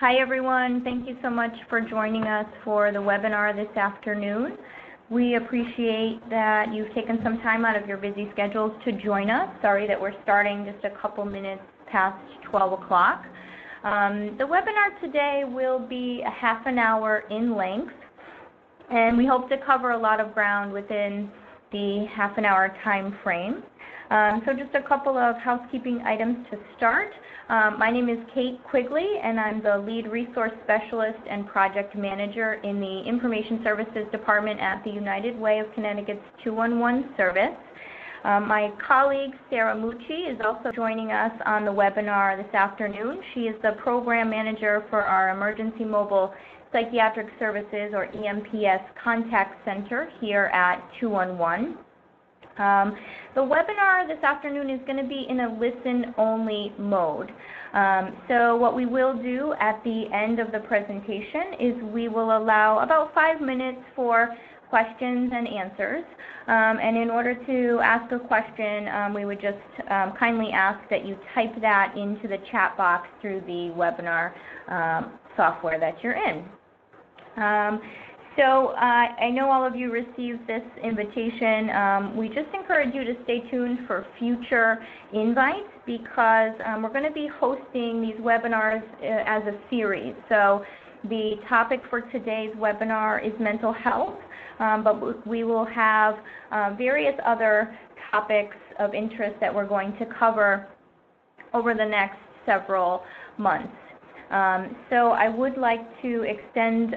Hi everyone, thank you so much for joining us for the webinar this afternoon. We appreciate that you've taken some time out of your busy schedules to join us. Sorry that we're starting just a couple minutes past 12 o'clock. The webinar today will be a half an hour in length, and we hope to cover a lot of ground within the half an hour time frame. So just a couple of housekeeping items to start. My name is Kate Quigley, and I'm the Lead Resource Specialist and Project Manager in the Information Services Department at the United Way of Connecticut's 211 service. My colleague, Sarah Mucci, is also joining us on the webinar this afternoon. She is the Program Manager for our Emergency Mobile Psychiatric Services, or EMPS, Contact Center here at 211. The webinar this afternoon is going to be in a listen-only mode. So what we will do at the end of the presentation is we will allow about 5 minutes for questions and answers. And in order to ask a question, we would just kindly ask that you type that into the chat box through the webinar software that you're in. So I know all of you received this invitation. We just encourage you to stay tuned for future invites because we're going to be hosting these webinars as a series. So the topic for today's webinar is mental health, but we will have various other topics of interest that we're going to cover over the next several months. So I would like to extend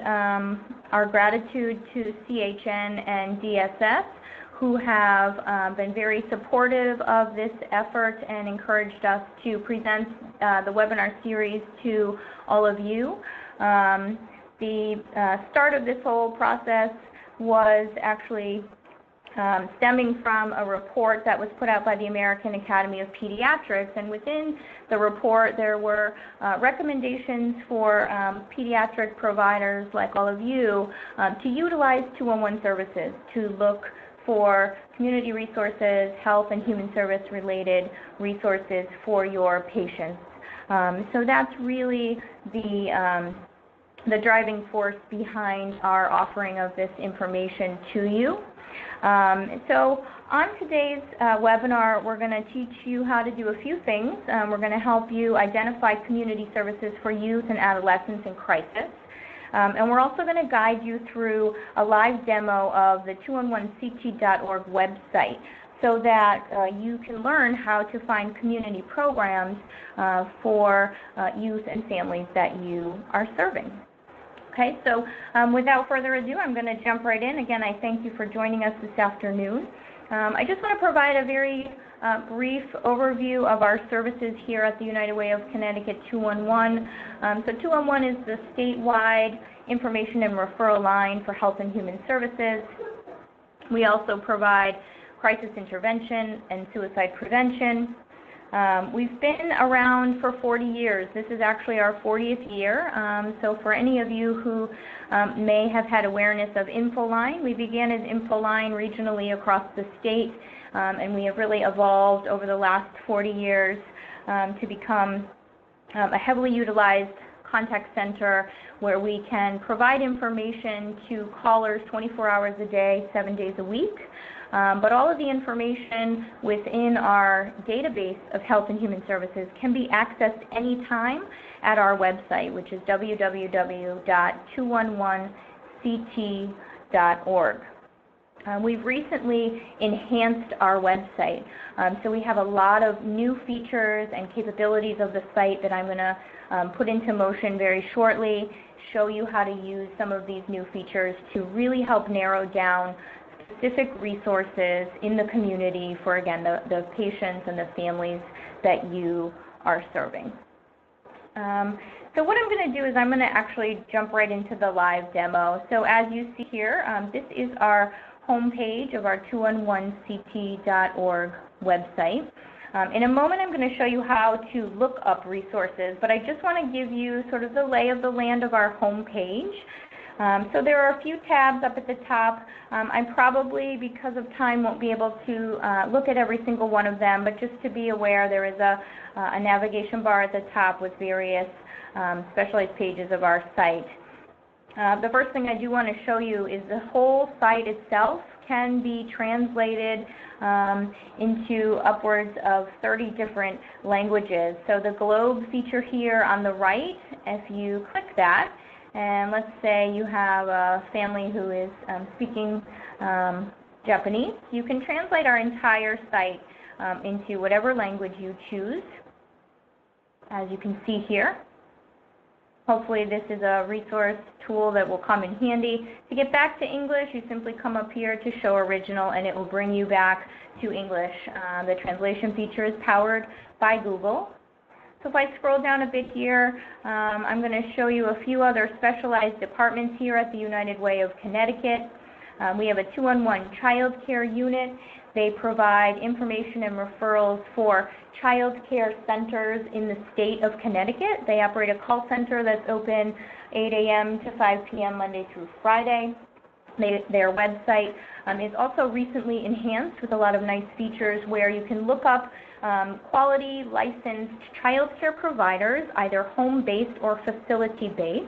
our gratitude to CHN and DSS, who have been very supportive of this effort and encouraged us to present the webinar series to all of you. The start of this whole process was actually stemming from a report that was put out by the American Academy of Pediatrics, and within the report there were recommendations for pediatric providers like all of you to utilize 211 services to look for community resources, health and human service related resources for your patients. So that's really the driving force behind our offering of this information to you. So on today's webinar, we're going to teach you how to do a few things. We're going to help you identify community services for youth and adolescents in crisis. And we're also going to guide you through a live demo of the 211ct.org website so that you can learn how to find community programs for youth and families that you are serving. Okay, so without further ado, I'm going to jump right in. Again, I thank you for joining us this afternoon. I just want to provide a very brief overview of our services here at the United Way of Connecticut 211. So 211 is the statewide information and referral line for health and human services. We also provide crisis intervention and suicide prevention. We've been around for 40 years. This is actually our 40th year. So for any of you who may have had awareness of InfoLine, we began as InfoLine regionally across the state, and we have really evolved over the last 40 years to become a heavily utilized contact center where we can provide information to callers 24 hours a day, 7 days a week. But all of the information within our database of health and human services can be accessed anytime at our website, which is www.211ct.org. We've recently enhanced our website, so we have a lot of new features and capabilities of the site that I'm going to put into motion very shortly, show you how to use some of these new features to really help narrow down specific resources in the community for, again, the patients and the families that you are serving. So what I'm going to do is I'm going to actually jump right into the live demo. So as you see here, this is our homepage of our 211ct.org website. In a moment I'm going to show you how to look up resources, but I just want to give you sort of the lay of the land of our homepage. So there are a few tabs up at the top. I probably, because of time, won't be able to look at every single one of them, but just to be aware, there is a navigation bar at the top with various specialized pages of our site. The first thing I do want to show you is the whole site itself can be translated into upwards of 30 different languages. So the globe feature here on the right, if you click that, and let's say you have a family who is speaking Japanese, you can translate our entire site into whatever language you choose, as you can see here. Hopefully this is a resource tool that will come in handy. To get back to English, you simply come up here to show original and it will bring you back to English. The translation feature is powered by Google. So if I scroll down a bit here, I'm going to show you a few other specialized departments here at the United Way of Connecticut. We have a 211 child care unit. They provide information and referrals for child care centers in the state of Connecticut. They operate a call center that's open 8 a.m. to 5 p.m. Monday through Friday. Their website is also recently enhanced with a lot of nice features where you can look up quality licensed child care providers, either home-based or facility-based.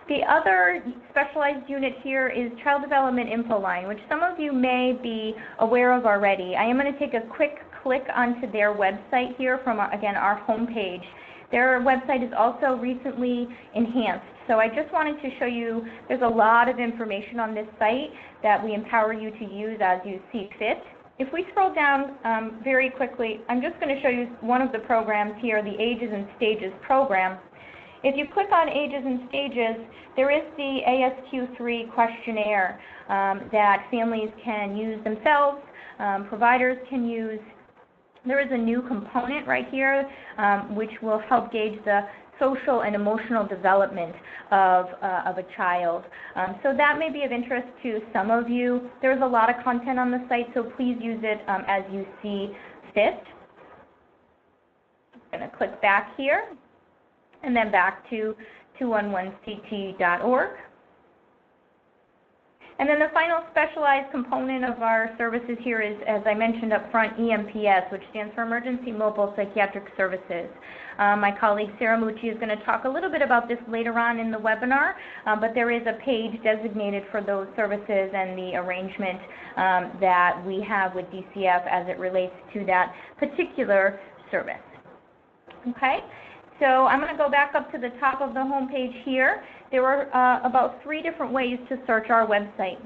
The other specialized unit here is Child Development Info Line, which some of you may be aware of already. I am going to take a quick click onto their website here from, again, our homepage. Their website is also recently enhanced. So I just wanted to show you there's a lot of information on this site that we empower you to use as you see fit. If we scroll down very quickly, I'm just going to show you one of the programs here, the Ages and Stages program. If you click on Ages and Stages, there is the ASQ3 questionnaire that families can use themselves, providers can use. There is a new component right here which will help gauge the social and emotional development of a child. So that may be of interest to some of you. There's a lot of content on the site, so please use it as you see fit. I'm going to click back here and then back to 211ct.org. And then the final specialized component of our services here is, as I mentioned up front, EMPS, which stands for Emergency Mobile Psychiatric Services. My colleague Sarah Mucci is going to talk a little bit about this later on in the webinar, but there is a page designated for those services and the arrangement that we have with DCF as it relates to that particular service. Okay? So I'm going to go back up to the top of the home page here. There are about 3 different ways to search our website.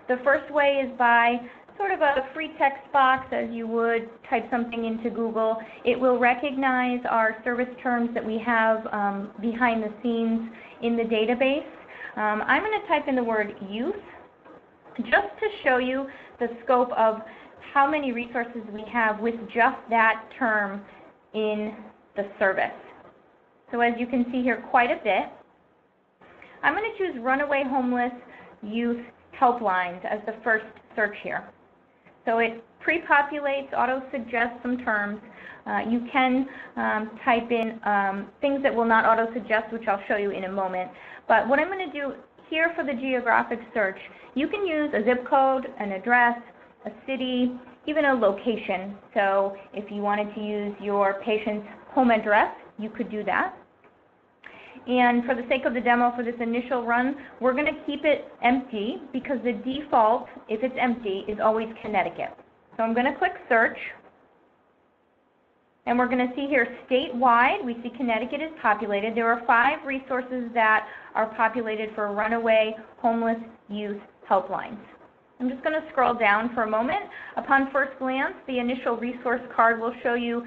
The first way is by sort of a free text box, as you would type something into Google. It will recognize our service terms that we have behind the scenes in the database. I'm going to type in the word youth just to show you the scope of how many resources we have with just that term in the service. So as you can see here, quite a bit. I'm going to choose Runaway Homeless Youth Helplines as the first search here. So it pre-populates, auto-suggests some terms. You can type in things that will not auto-suggest, which I'll show you in a moment. But what I'm going to do here for the geographic search, you can use a zip code, an address, a city, even a location. So if you wanted to use your patient's home address, you could do that. And for the sake of the demo for this initial run, we're going to keep it empty because the default, if it's empty, is always Connecticut. So I'm going to click search. And we're going to see here statewide, we see Connecticut is populated. There are 5 resources that are populated for Runaway Homeless Youth Helplines. I'm just going to scroll down for a moment. Upon first glance, the initial resource card will show you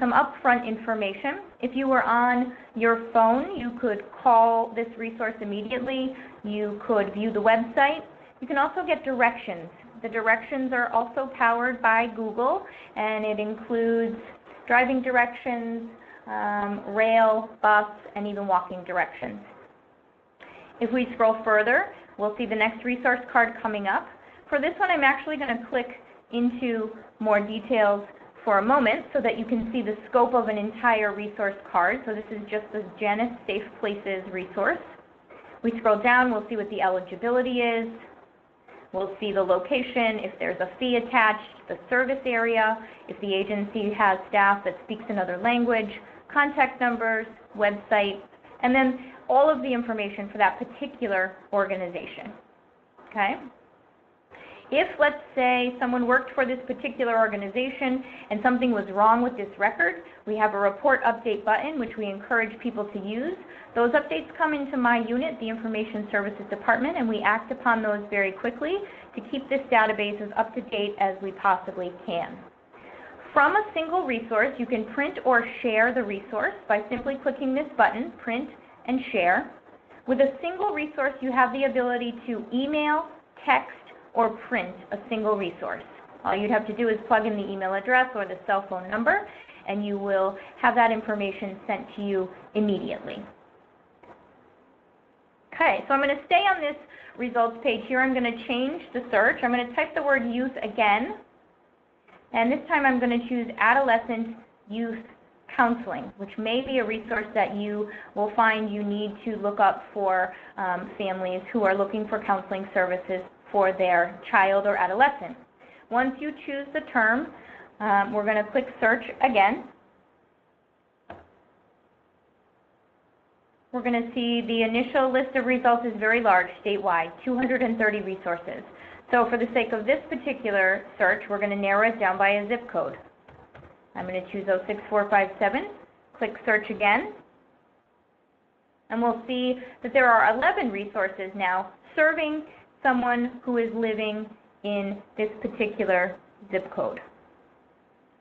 some upfront information. If you were on your phone, you could call this resource immediately. You could view the website. You can also get directions. The directions are also powered by Google, and it includes driving directions, rail, bus, and even walking directions. If we scroll further, we'll see the next resource card coming up. For this one, I'm actually going to click into more details for a moment so that you can see the scope of an entire resource card. So this is just the Janus Safe Places resource. We scroll down, we'll see what the eligibility is. We'll see the location, if there's a fee attached, the service area, if the agency has staff that speaks another language, contact numbers, website, and then all of the information for that particular organization. Okay? If, let's say, someone worked for this particular organization and something was wrong with this record, we have a report update button, which we encourage people to use. Those updates come into my unit, the Information Services Department, and we act upon those very quickly to keep this database as up to date as we possibly can. From a single resource, you can print or share the resource by simply clicking this button, Print and Share. With a single resource, you have the ability to email, text, or print a single resource. All you'd have to do is plug in the email address or the cell phone number, and you will have that information sent to you immediately. Okay, so I'm going to stay on this results page here. I'm going to change the search. I'm going to type the word youth again, and this time I'm going to choose Adolescents Use Counseling, which may be a resource that you will find you need to look up for families who are looking for counseling services for their child or adolescent. Once you choose the term, we're going to click search again. We're going to see the initial list of results is very large, statewide, 230 resources. So for the sake of this particular search, we're going to narrow it down by a zip code. I'm going to choose 06457, click search again, and we'll see that there are 11 resources now serving someone who is living in this particular zip code.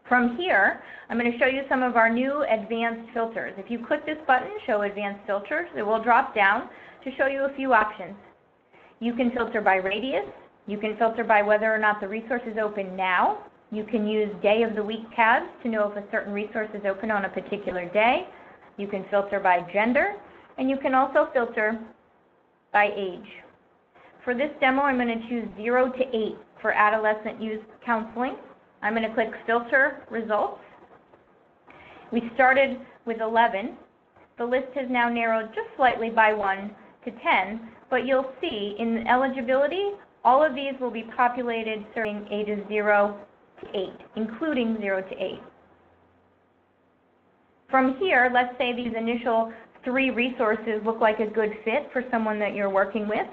From here, I'm going to show you some of our new advanced filters. If you click this button, Show Advanced Filters, it will drop down to show you a few options. You can filter by radius. You can filter by whether or not the resource is open now. You can use day of the week tabs to know if a certain resource is open on a particular day. You can filter by gender, and you can also filter by age. For this demo, I'm going to choose 0 to 8 for Adolescent Use Counseling. I'm going to click Filter Results. We started with 11. The list has now narrowed just slightly by 1 to 10, but you'll see in eligibility, all of these will be populated serving ages 0 to 8, including 0 to 8. From here, let's say these initial 3 resources look like a good fit for someone that you're working with.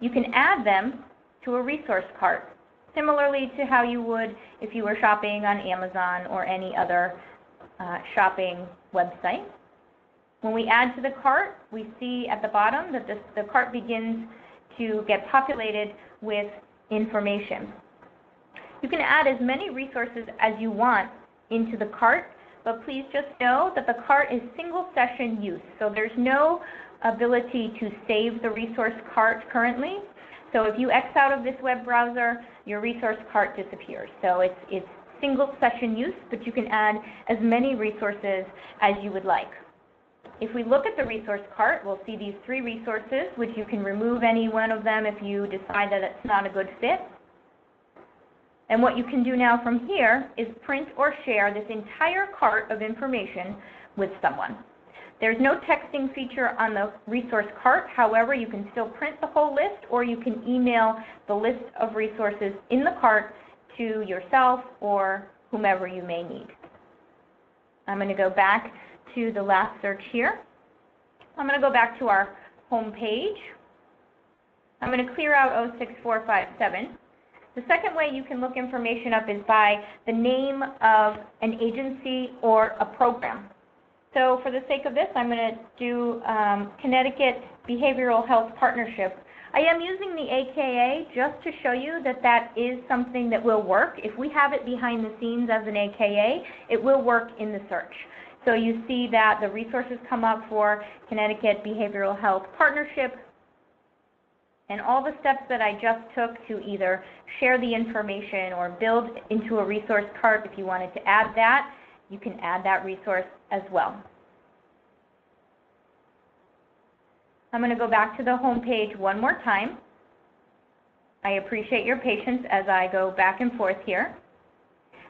You can add them to a resource cart, similarly to how you would if you were shopping on Amazon or any other shopping website. When we add to the cart, we see at the bottom that the cart begins to get populated with information. You can add as many resources as you want into the cart, but please just know that the cart is single session use, so there's no ability to save the resource cart currently. So if you X out of this web browser, your resource cart disappears. So it's single session use, but you can add as many resources as you would like. If we look at the resource cart, we'll see these 3 resources, which you can remove any one of them if you decide that it's not a good fit. And what you can do now from here is print or share this entire cart of information with someone. There's no texting feature on the resource cart. However, you can still print the whole list, or you can email the list of resources in the cart to yourself or whomever you may need. I'm going to go back to the last search here. I'm going to go back to our home page. I'm going to clear out 06457. The second way you can look information up is by the name of an agency or a program. So for the sake of this, I'm going to do Connecticut Behavioral Health Partnership. I am using the AKA just to show you that that is something that will work. If we have it behind the scenes as an AKA, it will work in the search. So you see that the resources come up for Connecticut Behavioral Health Partnership, and all the steps that I just took to either share the information or build into a resource cart. If you wanted to add that, you can add that resource as well. I'm going to go back to the home page one more time. I appreciate your patience as I go back and forth here.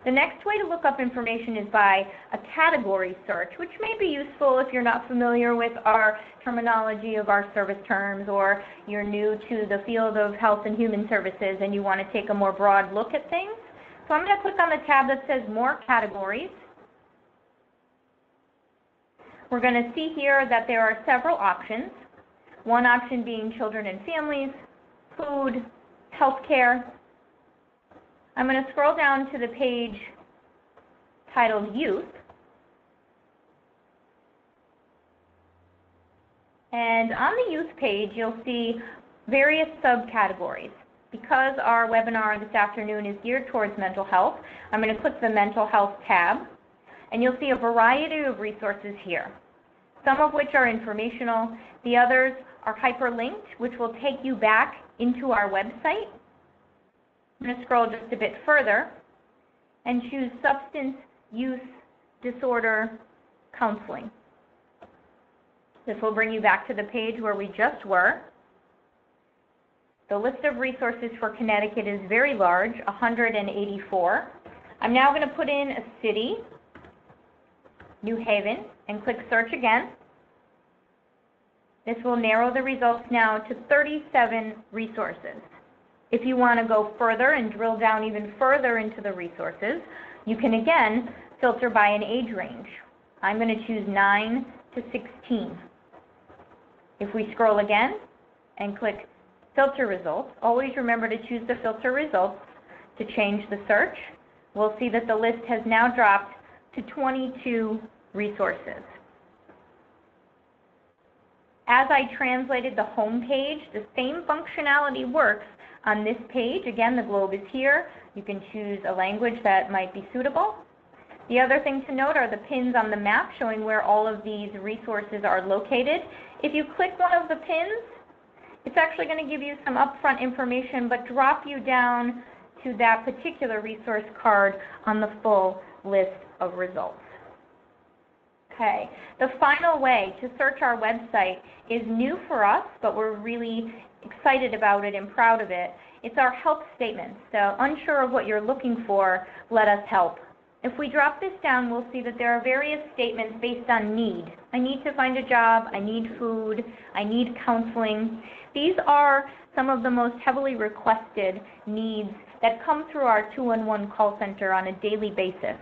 The next way to look up information is by a category search, which may be useful if you're not familiar with our terminology of our service terms, or you're new to the field of health and human services and you want to take a more broad look at things. So I'm going to click on the tab that says More Categories. We're going to see here that there are several options. One option being children and families, food, healthcare. I'm going to scroll down to the page titled Youth. And on the Youth page, you'll see various subcategories. Because our webinar this afternoon is geared towards mental health, I'm going to click the Mental Health tab, and you'll see a variety of resources here, some of which are informational. The others are hyperlinked, which will take you back into our website. I'm going to scroll just a bit further and choose Substance Use Disorder Counseling. This will bring you back to the page where we just were. The list of resources for Connecticut is very large, 184. I'm now going to put in a city, New Haven, and click Search again. This will narrow the results now to 37 resources. If you want to go further and drill down even further into the resources, you can again filter by an age range. I'm going to choose 9 to 16. If we scroll again and click Filter Results, always remember to choose the Filter Results to change the search. We'll see that the list has now dropped to 22 resources. As I translated the home page, the same functionality works on this page. Again, the globe is here. You can choose a language that might be suitable. The other thing to note are the pins on the map showing where all of these resources are located. If you click one of the pins, it's actually going to give you some upfront information, but drop you down to that particular resource card on the full list of results. Okay, the final way to search our website is new for us, but we're really excited about it and proud of it. It's our help statement. So unsure of what you're looking for, let us help. If we drop this down, we'll see that there are various statements based on need. I need to find a job, I need food, I need counseling. These are some of the most heavily requested needs that come through our 211 call center on a daily basis.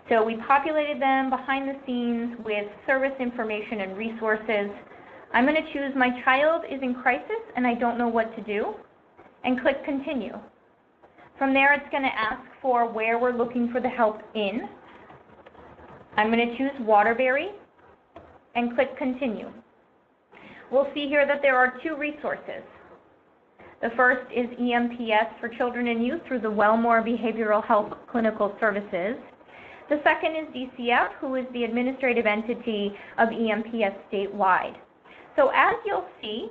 So we populated them behind the scenes with service information and resources. I'm going to choose My Child is in Crisis and I don't know what to do, and click Continue. From there, it's going to ask for where we're looking for the help in. I'm going to choose Waterbury and click Continue. We'll see here that there are two resources. The first is EMPS for children and youth through the Wellmore Behavioral Health Clinical Services. The second is DCF, who is the administrative entity of EMPS statewide. So as you'll see,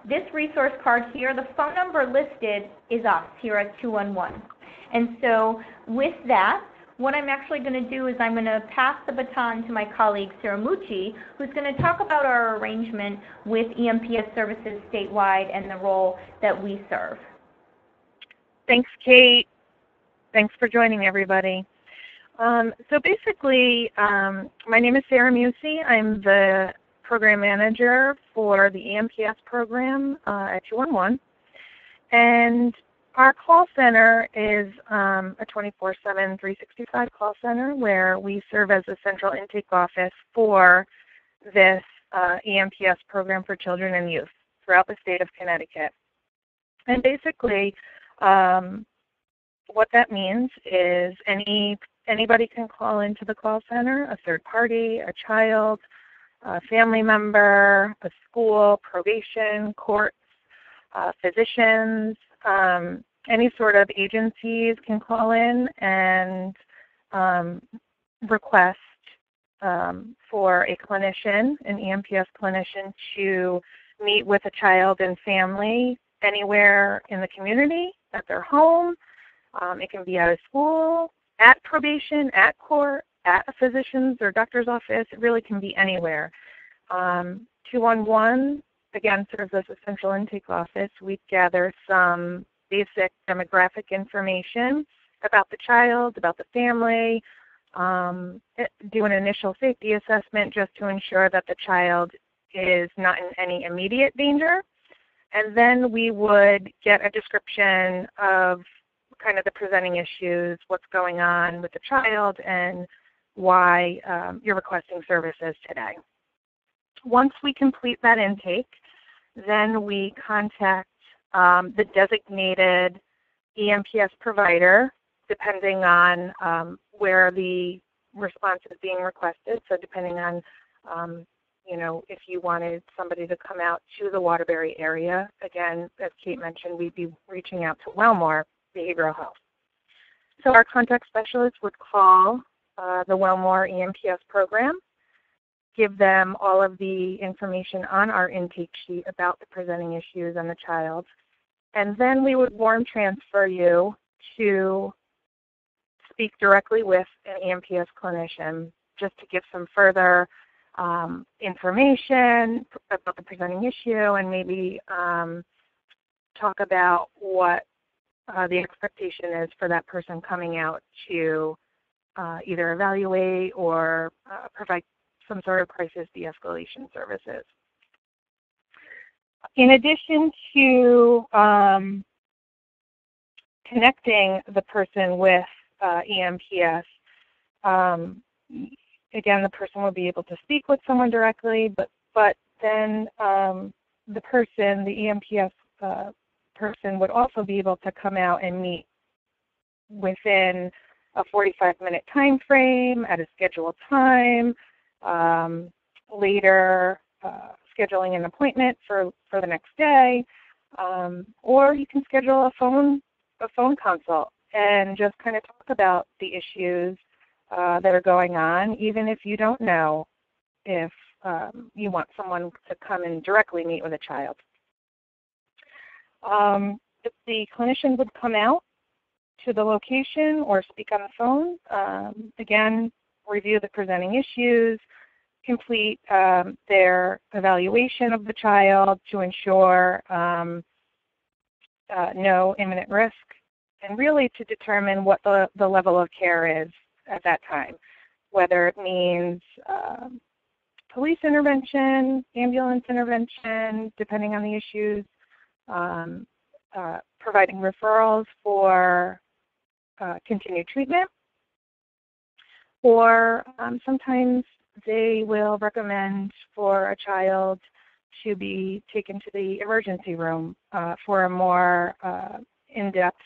this resource card here, the phone number listed is us here at 211. And so with that, what I'm actually going to do is I'm going to pass the baton to my colleague, Sarah Mucci, who's going to talk about our arrangement with EMPS Services statewide and the role that we serve. Thanks, Kate. Thanks for joining, everybody. So basically, my name is Sarah Mucci. I'm the program manager for the EMPS program at 211. And our call center is a 24/7, 365 call center where we serve as a central intake office for this EMPS program for children and youth throughout the state of Connecticut. And basically, what that means is anybody can call into the call center, a third party, a child, a family member, a school, probation, courts, physicians, any sort of agencies can call in and request for a clinician, an EMPS clinician, to meet with a child and family anywhere in the community, at their home. It can be at a school, at probation, at court, at a physician's or doctor's office. It really can be anywhere. 211, again, serves as a central intake office. We gather some basic demographic information about the child, about the family, do an initial safety assessment just to ensure that the child is not in any immediate danger. And then we would get a description of kind of the presenting issues, what's going on with the child, and why you're requesting services today. Once we complete that intake, then we contact the designated EMPS provider, depending on where the response is being requested. So depending on, if you wanted somebody to come out to the Waterbury area, again, as Kate mentioned, we'd be reaching out to Wellmore Behavioral Health. So our contact specialist would call the Wellmore EMPS program, give them all of the information on our intake sheet about the presenting issues and the child, and then we would warm transfer you to speak directly with an EMPS clinician just to give some further information about the presenting issue and maybe talk about what the expectation is for that person coming out to either evaluate or provide some sort of crisis de-escalation services. In addition to connecting the person with EMPS, again, the person will be able to speak with someone directly, but then the EMPS person would also be able to come out and meet within a 45-minute time frame at a scheduled time, later scheduling an appointment for the next day, or you can schedule a phone consult and just kind of talk about the issues that are going on, even if you don't know if you want someone to come and directly meet with a child. If the clinician would come out to the location or speak on the phone, again, review the presenting issues, complete their evaluation of the child to ensure no imminent risk, and really to determine what the level of care is at that time, whether it means police intervention, ambulance intervention, depending on the issues, providing referrals for continued treatment, or sometimes they will recommend for a child to be taken to the emergency room for a more in-depth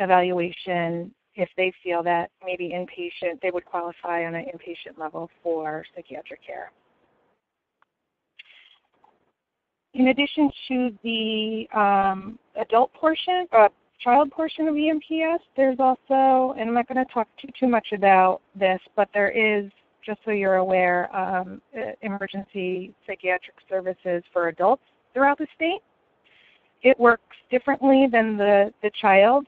evaluation if they feel that maybe inpatient, they would qualify on an inpatient level for psychiatric care. In addition to the adult portion, child portion of EMPS, there's also, and I'm not going to talk too much about this, but there is, just so you're aware, emergency psychiatric services for adults throughout the state. It works differently than the child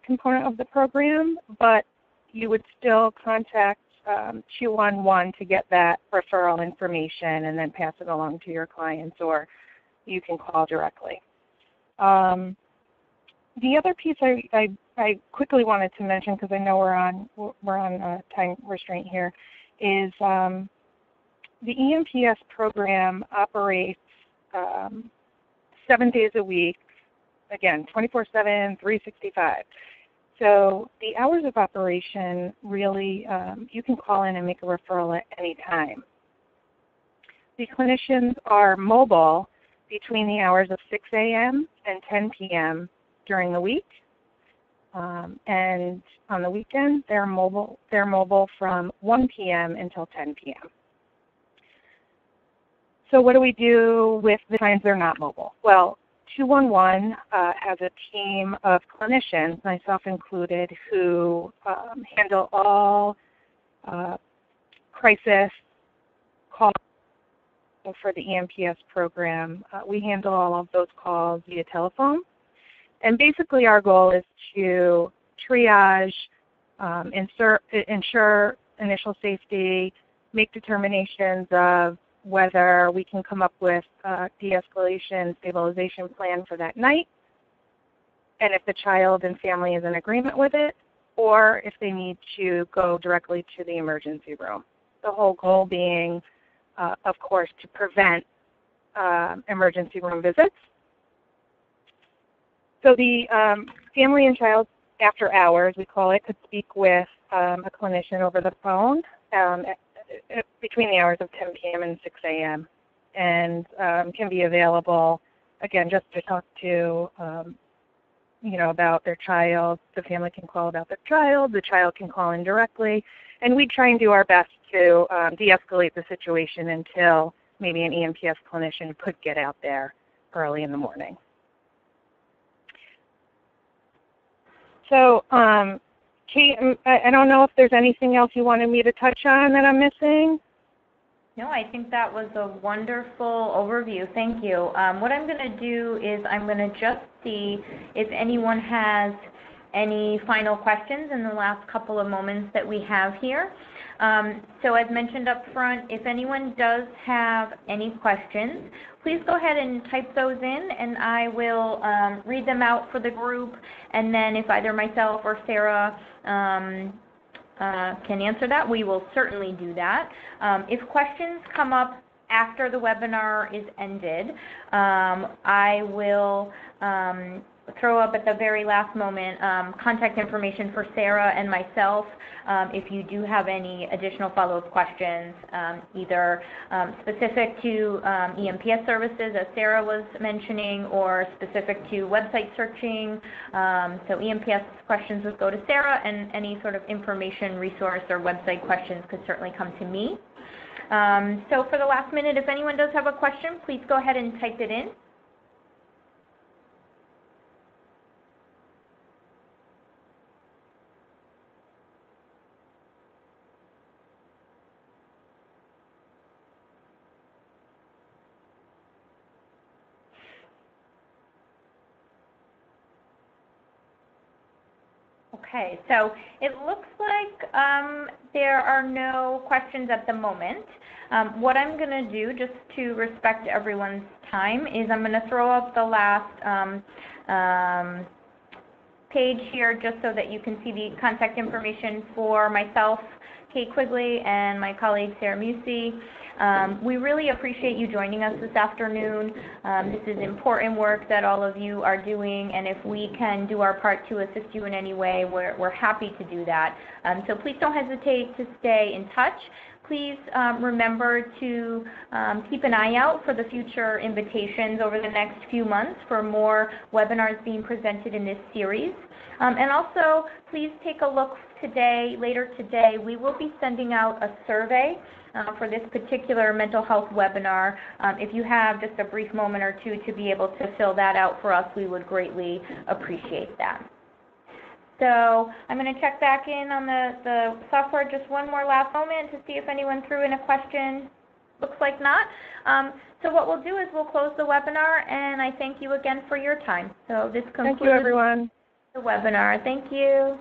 component of the program, but you would still contact 211 to get that referral information and then pass it along to your clients, or you can call directly. The other piece I quickly wanted to mention, because I know we're on time restraint here, is the EMPS program operates 7 days a week, again, 24/7, 365. So the hours of operation really, you can call in and make a referral at any time. The clinicians are mobile between the hours of 6 a.m. and 10 p.m. during the week. And on the weekend, they're mobile from 1 p.m. until 10 p.m. So what do we do with the times they're not mobile? Well, 211 has a team of clinicians, myself included, who handle all crisis calls for the EMPS program. We handle all of those calls via telephone. And basically our goal is to triage, ensure initial safety, make determinations of whether we can come up with a de-escalation stabilization plan for that night, and if the child and family is in agreement with it, or if they need to go directly to the emergency room. The whole goal being, of course, to prevent emergency room visits. So the family and child after hours, we call it, could speak with a clinician over the phone between the hours of 10 p.m. and 6 a.m. and can be available, again, just to talk to, about their child. The family can call about their child. The child can call in directly. And we try and do our best to de-escalate the situation until maybe an EMPS clinician could get out there early in the morning. So, Kate, I don't know if there's anything else you wanted me to touch on that I'm missing. No, I think that was a wonderful overview. Thank you. What I'm going to do is I'm going to just see if anyone has any final questions in the last couple of moments that we have here. So as mentioned up front, if anyone does have any questions, please go ahead and type those in, and I will read them out for the group, and then if either myself or Sarah can answer that, we will certainly do that. If questions come up after the webinar is ended, I will throw up at the very last moment contact information for Sarah and myself if you do have any additional follow-up questions, either specific to EMPS services, as Sarah was mentioning, or specific to website searching. So EMPS questions would go to Sarah, and any sort of information, resource, or website questions could certainly come to me. So for the last minute, if anyone does have a question, please go ahead and type it in. Okay, so it looks like there are no questions at the moment. What I'm going to do, just to respect everyone's time, is I'm going to throw up the last page here just so that you can see the contact information for myself, Kate Quigley, and my colleague Sarah Musi. We really appreciate you joining us this afternoon. This is important work that all of you are doing, and if we can do our part to assist you in any way, we're happy to do that. So please don't hesitate to stay in touch. Please remember to keep an eye out for the future invitations over the next few months for more webinars being presented in this series. And also, please take a look today, later today, we will be sending out a survey for this particular mental health webinar. If you have just a brief moment or two to be able to fill that out for us, we would greatly appreciate that. So I'm going to check back in on the software just one more last moment to see if anyone threw in a question. Looks like not. So what we'll do is we'll close the webinar, and I thank you again for your time. So this concludes Thank you, everyone. the webinar. Thank you.